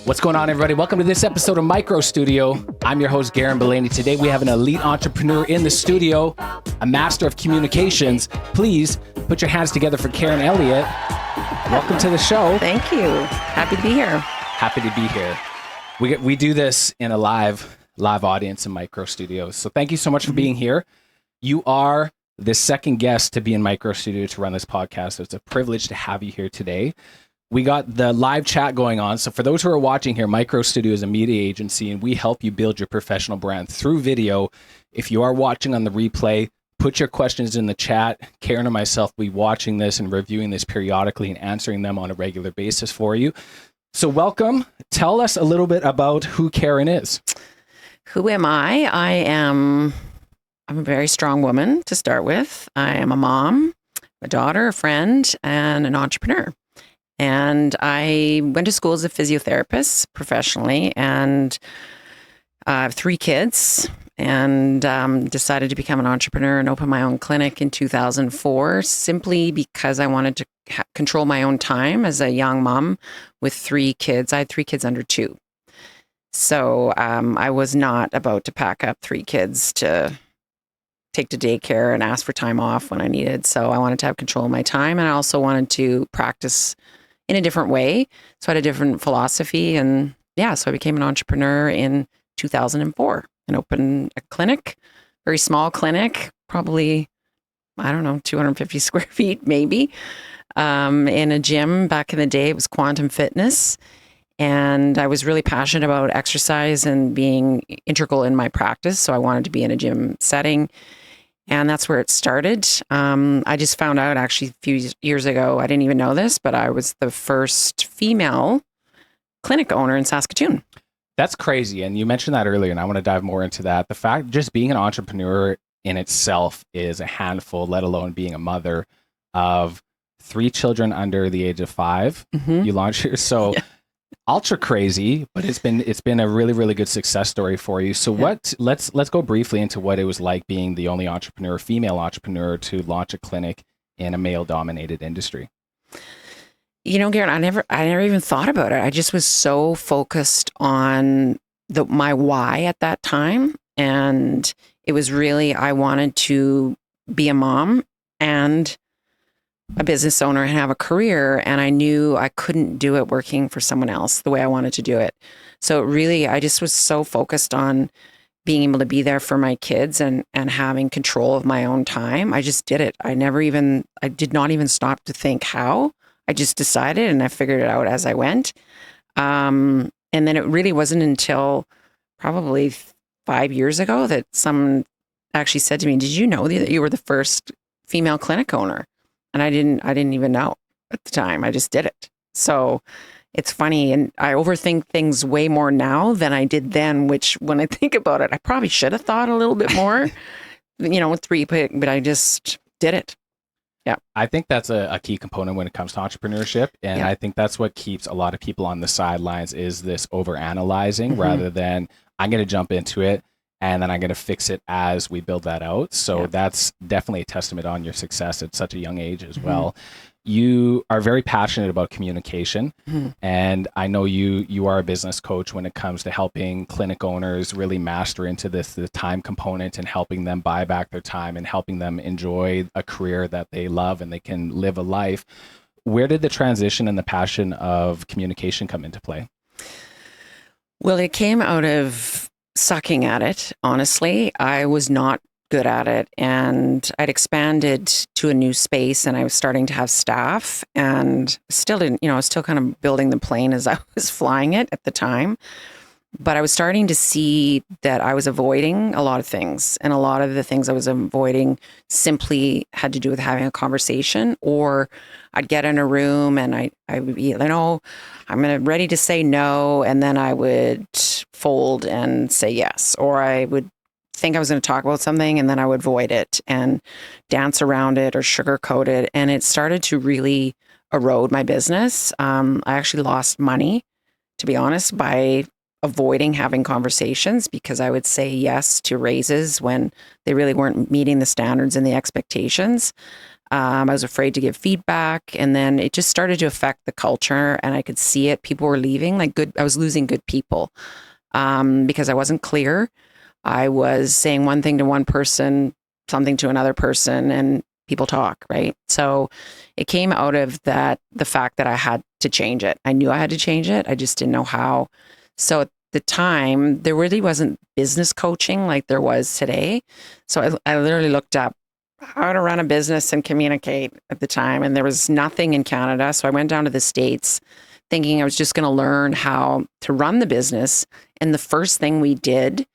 What's going on, everybody? Welcome to this episode of MicroStudio. I'm your host, Karen Elliott. Today, we have an elite entrepreneur in the studio, a master of communications. Please put your hands together for Karen Elliott. Welcome to the show. Thank you. Happy to be here. Happy to be here. We do this in a live audience in MicroStudio. So thank you so much for being here. You are the second guest to be in MicroStudio to run this podcast. So it's a privilege to have you here today. We got the live chat going on. So for those who are watching here, MicroStudio is a media agency and we help you build your professional brand through video. If you are watching on the replay, put your questions in the chat. Karen and myself will be watching this and reviewing this periodically and answering them on a regular basis for you. So welcome. Tell us a little bit about who Karen is. Who am I? I'm a very strong woman to start with. I am a mom, a daughter, a friend, and an entrepreneur. And I went to school as a physiotherapist professionally, and I have 3 kids, and decided to become an entrepreneur and open my own clinic in 2004, simply because I wanted to control my own time as a young mom with 3 kids. I had 3 kids under 2. So I was not about to pack up 3 kids to take to daycare and ask for time off when I needed. So I wanted to have control of my time, and I also wanted to practice in a different way. So I had a different philosophy, and so I became an entrepreneur in 2004 and opened a clinic, very small clinic, probably, 250 square feet, maybe, in a gym. Back in the day, it was Quantum Fitness. And I was really passionate about exercise and being integral in my practice. So I wanted to be in a gym setting. And that's where it started. I just found out actually a few years ago, I didn't even know this, but I was the first female clinic owner in Saskatoon. That's crazy. And you mentioned that earlier, and I want to dive more into that. The fact just being an entrepreneur in itself is a handful, let alone being a mother of 3 children under the age of 5. Mm-hmm. You launched here. So ultra crazy, but it's been a really, really good success story for you. So let's go briefly into what it was like being the only female entrepreneur to launch a clinic in a male dominated industry. You know, Garen, I never even thought about it. I just was so focused on my why at that time. And it was really, I wanted to be a mom and a business owner and have a career. And I knew I couldn't do it working for someone else the way I wanted to do it. So really, I just was so focused on being able to be there for my kids and having control of my own time. I just did it. I did not even stop to think how. I just decided, and I figured it out as I went. And then it really wasn't until probably 5 years ago that someone actually said to me, "Did you know that you were the first female clinic owner?" And I didn't even know at the time. I just did it. So it's funny. And I overthink things way more now than I did then, which when I think about it, I probably should have thought a little bit more, but I just did it. Yeah. I think that's a key component when it comes to entrepreneurship. And I think that's what keeps a lot of people on the sidelines is this overanalyzing rather than I'm going to jump into it and then I'm going to fix it as we build that out. So that's definitely a testament on your success at such a young age as well. You are very passionate about communication. And I know you are a business coach when it comes to helping clinic owners really master into the time component and helping them buy back their time and helping them enjoy a career that they love and they can live a life. Where did the transition and the passion of communication come into play? Well, it came out of sucking at it, honestly. I was not good at it, and I'd expanded to a new space and I was starting to have staff and still didn't, I was still kind of building the plane as I was flying it at the time. But I was starting to see that I was avoiding a lot of things, and a lot of the things I was avoiding simply had to do with having a conversation, or I'd get in a room and I would be, I'm ready to say no, and then I would fold and say yes, or I would think I was going to talk about something and then I would avoid it and dance around it or sugarcoat it, and it started to really erode my business. I actually lost money, to be honest, by avoiding having conversations because I would say yes to raises when they really weren't meeting the standards and the expectations. I was afraid to give feedback. And then it just started to affect the culture, and I could see it. People were leaving, I was losing good people because I wasn't clear. I was saying one thing to one person, something to another person, and people talk, right? So it came out of the fact that I had to change it. I knew I had to change it. I just didn't know how. So at the time, there really wasn't business coaching like there was today. So I literally looked up how to run a business and communicate at the time. And there was nothing in Canada. So I went down to the States thinking I was just going to learn how to run the business. And the first thing we did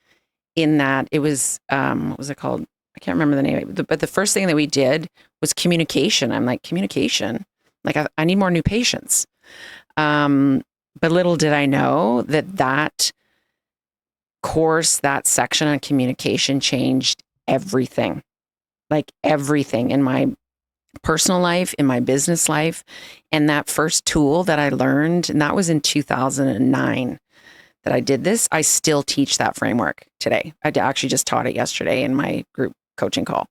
in that, it was, what was it called? I can't remember the name, but the first thing that we did was communication. I'm like, communication? Like, I need more new patients. But little did I know that course, that section on communication changed everything. Like everything in my personal life, in my business life. And that first tool that I learned, and that was in 2009 that I did this, I still teach that framework today. I actually just taught it yesterday in my group coaching call.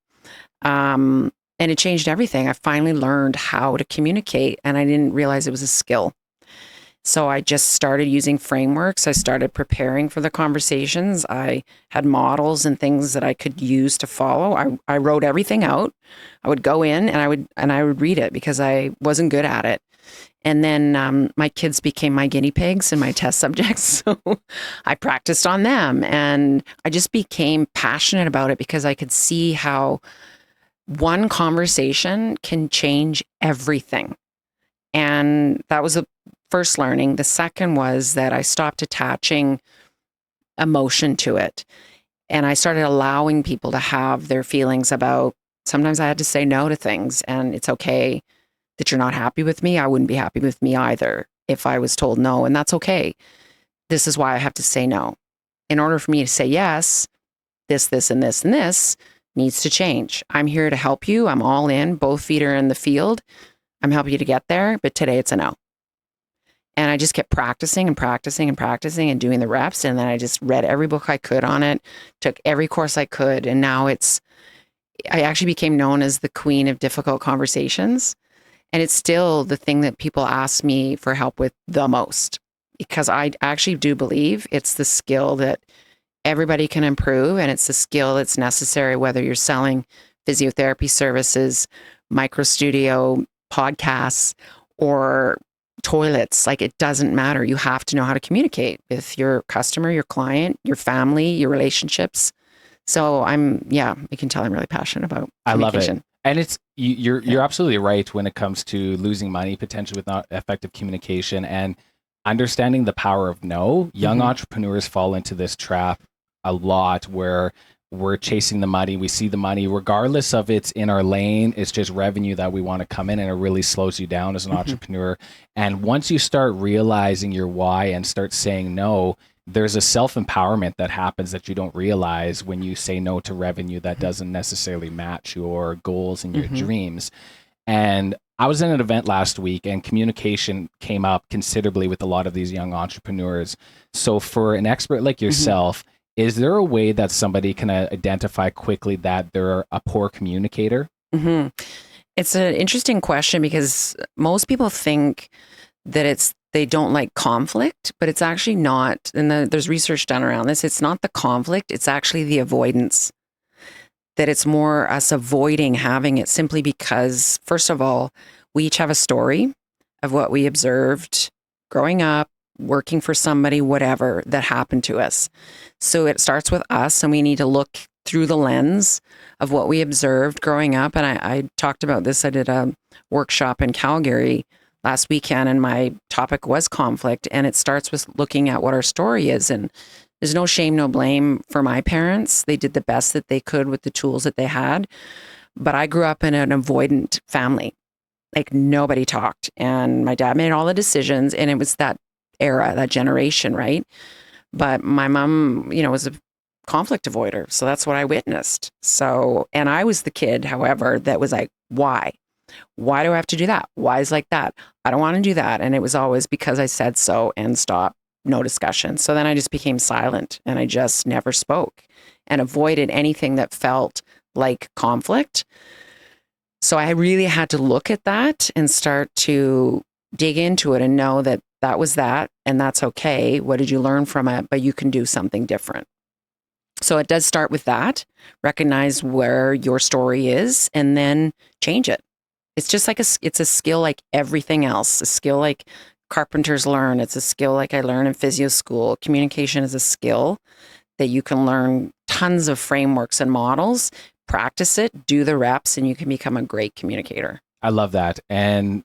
And it changed everything. I finally learned how to communicate, and I didn't realize it was a skill. So I just started using frameworks. I started preparing for the conversations. I had models and things that I could use to follow. I wrote everything out. I would go in and I would read it because I wasn't good at it. And then my kids became my guinea pigs and my test subjects. So I practiced on them, and I just became passionate about it because I could see how one conversation can change everything. And that was a first learning. The second was that I stopped attaching emotion to it. And I started allowing people to have their feelings about, sometimes I had to say no to things, and it's okay that you're not happy with me. I wouldn't be happy with me either if I was told no, and that's okay. This is why I have to say no. In order for me to say yes, this, and this, and this needs to change. I'm here to help you. I'm all in. Both feet are in the field. I'm helping you to get there, but today it's a no. And I just kept practicing and practicing and practicing and doing the reps. And then I just read every book I could on it, took every course I could. And now I actually became known as the queen of difficult conversations. And it's still the thing that people ask me for help with the most, because I actually do believe it's the skill that everybody can improve. And it's the skill that's necessary, whether you're selling physiotherapy services, MicroStudio, podcasts, or toilets. Like, it doesn't matter. You have to know how to communicate with your customer, your client, your family, your relationships. So you can tell I'm really passionate about communication. I love it. And it's, you're absolutely right when it comes to losing money potentially with not effective communication and understanding the power of no. Young entrepreneurs fall into this trap a lot where we're chasing the money. We see the money, regardless of it's in our lane, it's just revenue that we want to come in, and it really slows you down as an entrepreneur. And once you start realizing your why and start saying no, there's a self-empowerment that happens that you don't realize when you say no to revenue that doesn't necessarily match your goals and your dreams. And I was in an event last week, and communication came up considerably with a lot of these young entrepreneurs. So for an expert like yourself, is there a way that somebody can identify quickly that they're a poor communicator? It's an interesting question because most people think that they don't like conflict, but it's actually not. And there's research done around this. It's not the conflict. It's actually the avoidance. That it's more us avoiding having it simply because, first of all, we each have a story of what we observed growing up, working for somebody, whatever that happened to us. So it starts with us, and we need to look through the lens of what we observed growing up. And I talked about this. I did a workshop in Calgary last weekend, and my topic was conflict. And it starts with looking at what our story is. And there's no shame, no blame for my parents. They did the best that they could with the tools that they had. But I grew up in an avoidant family. Like, nobody talked. And my dad made all the decisions. And it was that era, that generation, right? But my mom, was a conflict avoider. So that's what I witnessed. So, and I was the kid, however, that was like, why? Why do I have to do that? Why is like that? I don't want to do that. And it was always because I said so, and stop, no discussion. So then I just became silent, and I just never spoke and avoided anything that felt like conflict. So I really had to look at that and start to dig into it and know that that was that, and that's okay. What did you learn from it? But you can do something different. So it does start with that. Recognize where your story is and then change it. It's just like it's a skill like everything else, a skill like carpenters learn. It's a skill like I learned in physio school. Communication is a skill that you can learn tons of frameworks and models, practice it, do the reps, and you can become a great communicator. I love that. And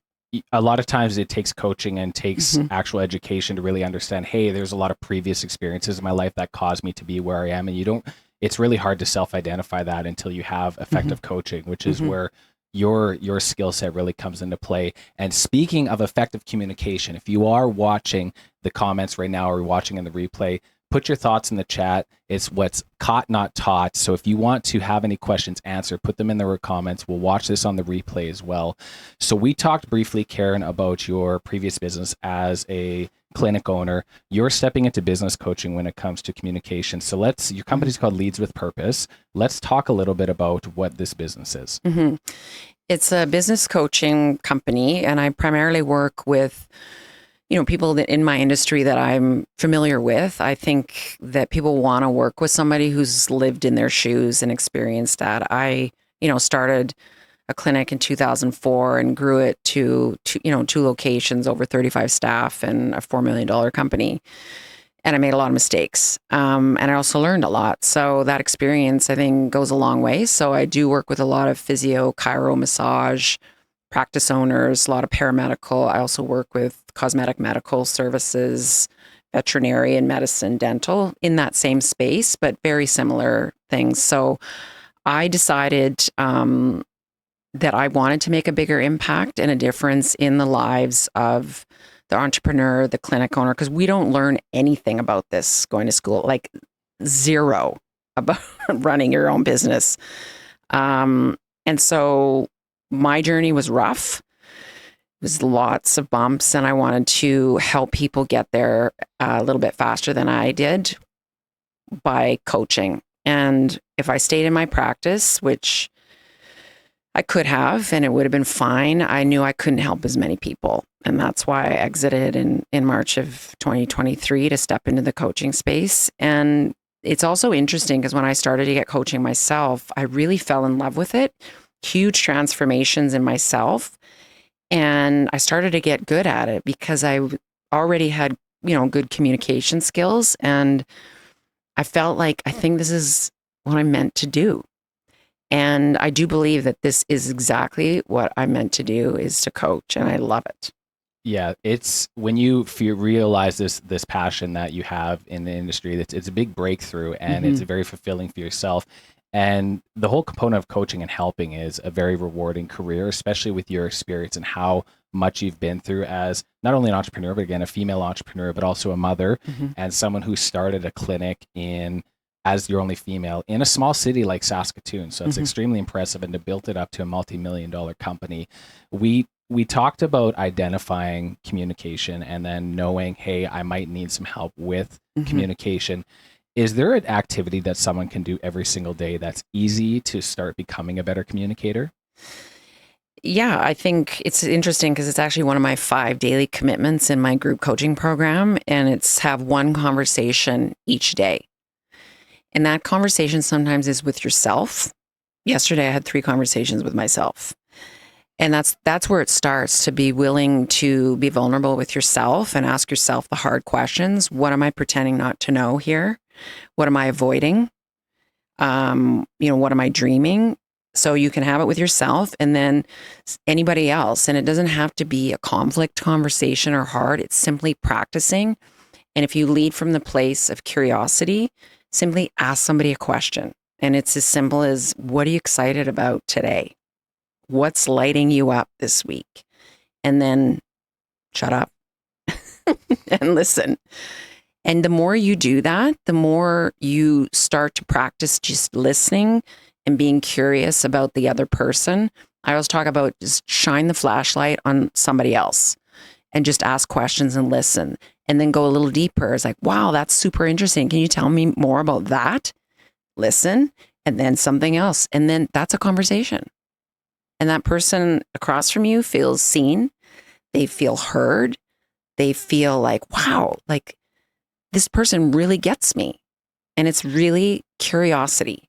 a lot of times it takes coaching and takes actual education to really understand, hey, there's a lot of previous experiences in my life that caused me to be where I am. And it's really hard to self-identify that until you have effective coaching, which is where your skill set really comes into play. And speaking of effective communication, if you are watching the comments right now or watching in the replay, put your thoughts in the chat. It's what's caught, not taught. So if you want to have any questions answered, put them in the comments. We'll watch this on the replay as well. So we talked briefly, Karen, about your previous business as a clinic owner. You're stepping into business coaching when it comes to communication. So your company's called Leads with Purpose. Let's talk a little bit about what this business is. It's a business coaching company, and I primarily work with people that in my industry that I'm familiar with. I think that people want to work with somebody who's lived in their shoes and experienced that. I, started a clinic in 2004 and grew it to 2 locations, over 35 staff, and a $4 million company. And I made a lot of mistakes. And I also learned a lot. So that experience, I think, goes a long way. So I do work with a lot of physio, chiro, massage, practice owners, a lot of paramedical. I also work with cosmetic medical services, veterinarian medicine, dental, in that same space, but very similar things. So I decided that I wanted to make a bigger impact and a difference in the lives of the entrepreneur, the clinic owner, because we don't learn anything about this going to school, like zero about running your own business. And so my journey was rough. It was lots of bumps, and I wanted to help people get there a little bit faster than I did by coaching. And if I stayed in my practice, which I could have, and it would have been fine, I knew I couldn't help as many people. And that's why I exited in March of 2023 to step into the coaching space. And it's also interesting because when I started to get coaching myself, I really fell in love with it. Huge transformations in myself. And I started to get good at it because I already had, good communication skills. And I felt like, I think this is what I'm meant to do. And I do believe that this is exactly what I'm meant to do, is to coach. And I love it. Yeah, it's when you realize this passion that you have in the industry, it's a big breakthrough, and it's very fulfilling for yourself. And the whole component of coaching and helping is a very rewarding career, especially with your experience and how much you've been through as not only an entrepreneur, but again, a female entrepreneur, but also a mother and someone who started a clinic as your only female in a small city like Saskatoon. So it's extremely impressive, and to build it up to a multi-million-dollar company. We talked about identifying communication and then knowing, hey, I might need some help with communication. Is there an activity that someone can do every single day that's easy to start becoming a better communicator? Yeah, I think it's interesting because it's actually one of my 5 daily commitments in my group coaching program, and it's have one conversation each day. And that conversation sometimes is with yourself. Yesterday, I had 3 conversations with myself. And that's where it starts, to be willing to be vulnerable with yourself and ask yourself the hard questions. What am I pretending not to know here? What am I avoiding? What am I dreaming? So you can have it with yourself and then anybody else. And it doesn't have to be a conflict conversation or hard. It's simply practicing. And if you lead from the place of curiosity, simply ask somebody a question. And it's as simple as, what are you excited about today? What's lighting you up this week? And then shut up and listen. And the more you do that, the more you start to practice just listening and being curious about the other person. I always talk about just shine the flashlight on somebody else and just ask questions and listen, and then go a little deeper. It's like, wow, that's super interesting. Can you tell me more about that? Listen, and then something else. And then that's a conversation. and that person across from you feels seen, they feel heard, they feel like, wow, like this person really gets me. And it's really curiosity.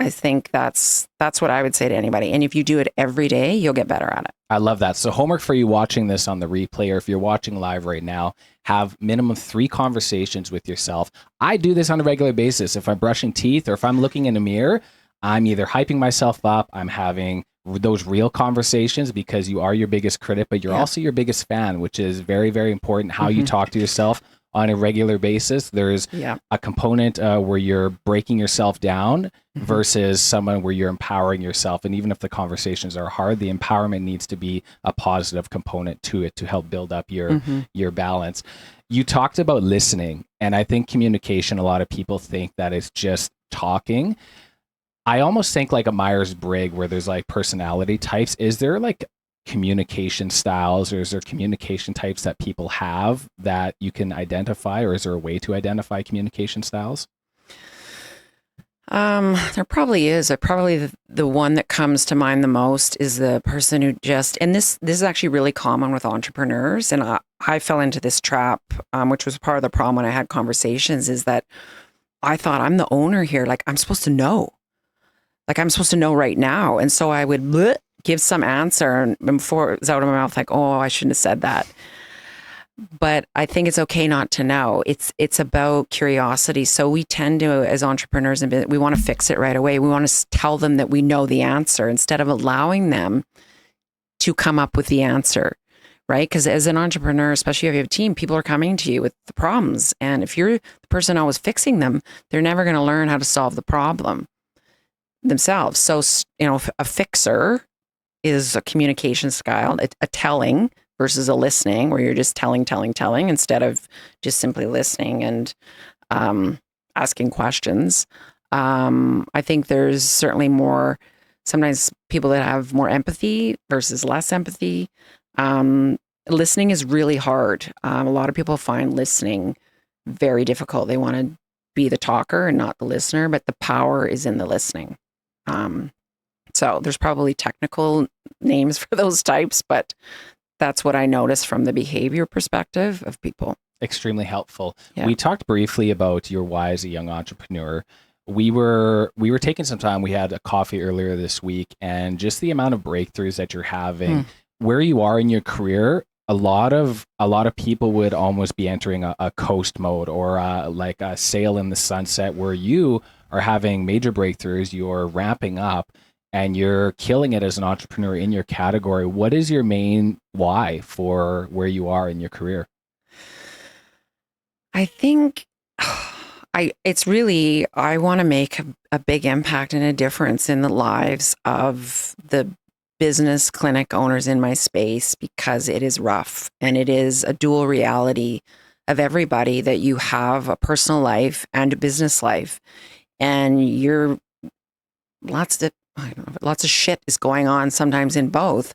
I think that's what I would say to anybody. And if you do it every day, you'll get better at it. I love that. So homework for you watching this on the replay, or if you're watching live right now, have minimum 3 conversations with yourself. I do this on a regular basis. If I'm brushing teeth or if I'm looking in a mirror, I'm either hyping myself up, I'm having those real conversations, because you are your biggest critic, but you're also your biggest fan, which is very, very important, how you talk to yourself on a regular basis. There's a component where you're breaking yourself down versus someone where you're empowering yourself. And even if the conversations are hard, the empowerment needs to be a positive component to it to help build up your balance. You talked about listening, and I think communication, a lot of people think that it's just talking. I almost think like a Myers-Briggs, where there's like personality types. Is there like communication styles, or is there communication types that people have that you can identify, or is there a way to identify communication styles? There probably is. Probably the one that comes to mind the most is the person who just, and this is actually really common with entrepreneurs, and I fell into this trap, which was part of the problem when I had conversations, is that I thought, I'm the owner here. Like, I'm supposed to know. Like, I'm supposed to know right now. And so I would give some answer, and before it was out of my mouth, like, oh, I shouldn't have said that. But I think it's okay not to know. It's about curiosity. So we tend to, as entrepreneurs, we want to fix it right away. We want to tell them that we know the answer instead of allowing them to come up with the answer, right? Because as an entrepreneur, especially if you have a team, people are coming to you with the problems. And if you're the person always fixing them, they're never going to learn how to solve the problem themselves. So, a fixer is a communication style, a telling versus a listening, where you're just telling instead of just simply listening and asking questions. I think there's certainly more, sometimes people that have more empathy versus less empathy. Listening is really hard. A lot of people find listening very difficult. They want to be the talker and not the listener, but the power is in the listening. So there's probably technical names for those types, but that's what I noticed from the behavior perspective of people. Extremely helpful. Yeah. We talked briefly about your why as a young entrepreneur. We were taking some time. We had a coffee earlier this week, and just the amount of breakthroughs that you're having, where you are in your career. A lot of people would almost be entering a coast mode, or like a sail in the sunset, where you are having major breakthroughs. You're ramping up, and you're killing it as an entrepreneur in your category. What is your main why for where you are in your career? I think it's really, I want to make a big impact and a difference in the lives of the business clinic owners in my space, because it is rough, and it is a dual reality of everybody, that you have a personal life and a business life, and you're lots of shit is going on sometimes in both,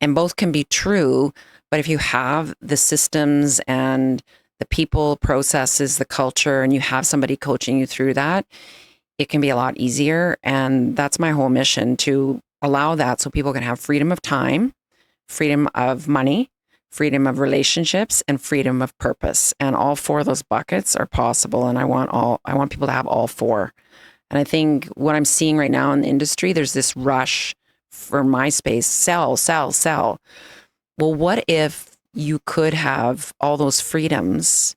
and both can be true. But if you have the systems and the people, processes, the culture, and you have somebody coaching you through that, it can be a lot easier. And that's my whole mission, to allow that so people can have freedom of time, freedom of money, freedom of relationships, and freedom of purpose. And all 4 of those buckets are possible. And I want people to have all 4. And I think what I'm seeing right now in the industry, there's this rush for my space, sell, sell, sell. Well, what if you could have all those freedoms?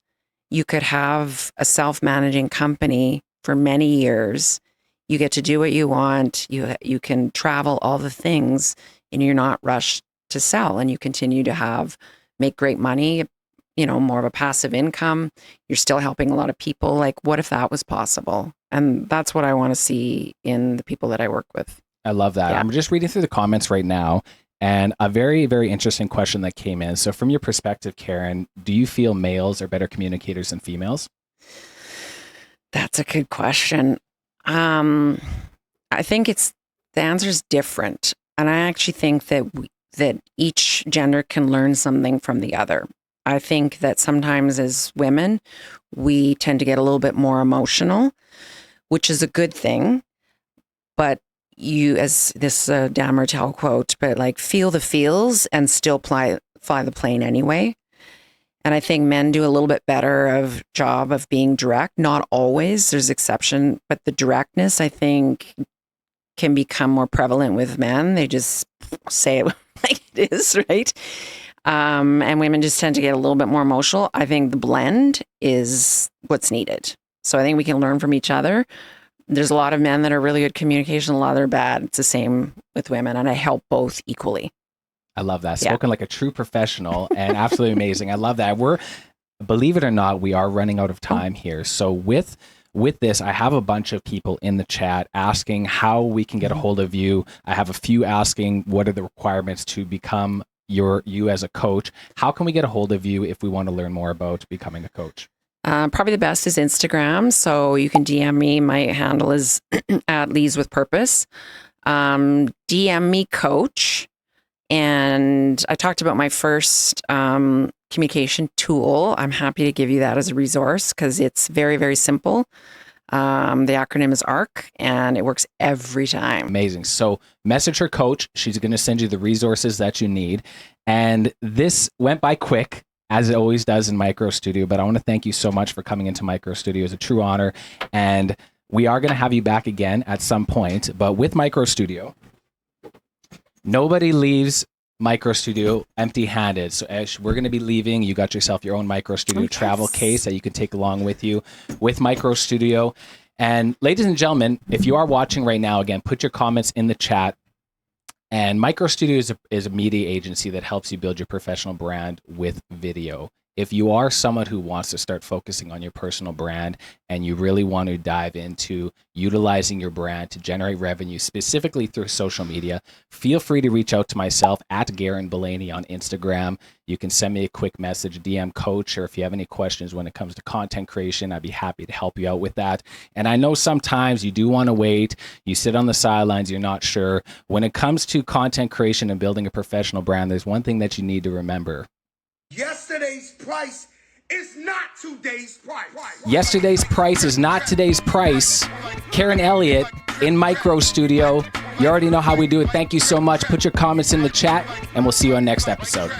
You could have a self-managing company for many years. You get to do what you want. You can travel, all the things, and you're not rushed to sell, and you continue to make great money, more of a passive income. You're still helping a lot of people. Like, what if that was possible? And that's what I want to see in the people that I work with. I love that. Yeah. I'm just reading through the comments right now, and a very, very interesting question that came in. So from your perspective, Karen, do you feel males are better communicators than females? That's a good question. I think the answer is different. And I actually think that each gender can learn something from the other. I think that sometimes as women, we tend to get a little bit more emotional, which is a good thing. But you, as this Dan Martell quote, but like feel the feels and still fly the plane anyway. And I think men do a little bit better of job of being direct. Not always, there's exception, but the directness I think can become more prevalent with men. They just say it like it is, right? And women just tend to get a little bit more emotional. I think the blend is what's needed. So I think we can learn from each other. There's a lot of men that are really good communication, a lot that are bad. It's the same with women, and I help both equally. I love that. Spoken like a true professional and absolutely amazing. I love that. Believe it or not, we are running out of time here. So with this, I have a bunch of people in the chat asking how we can get a hold of you. I have a few asking what are the requirements to become you as a coach. How can we get a hold of you if we want to learn more about becoming a coach? Probably the best is Instagram. So you can DM me. My handle is at Leads with Purpose. DM me coach. And I talked about my first communication tool. I'm happy to give you that as a resource because it's very, very simple. The acronym is ARC and it works every time. Amazing. So message her coach. She's going to send you the resources that you need. And this went by quick, as it always does in MicroStudio. But I want to thank you so much for coming into MicroStudio. It's a true honor. And we are going to have you back again at some point. But with MicroStudio, nobody leaves MicroStudio empty-handed. So Ash, we're going to be leaving. You got yourself your own MicroStudio travel case that you can take along with you with MicroStudio. And ladies and gentlemen, if you are watching right now, again, put your comments in the chat. And MicroStudio is a media agency that helps you build your professional brand with video. If you are someone who wants to start focusing on your personal brand and you really want to dive into utilizing your brand to generate revenue, specifically through social media, feel free to reach out to myself at Garen Belaney on Instagram. You can send me a quick message, DM coach, or if you have any questions when it comes to content creation, I'd be happy to help you out with that. And I know sometimes you do want to wait, you sit on the sidelines, you're not sure. When it comes to content creation and building a professional brand, there's one thing that you need to remember. Yesterday's price is not today's price. Yesterday's price is not today's price. Karen Elliott in MicroStudio. You already know how we do it. Thank you so much. Put your comments in the chat, and we'll see you on next episode.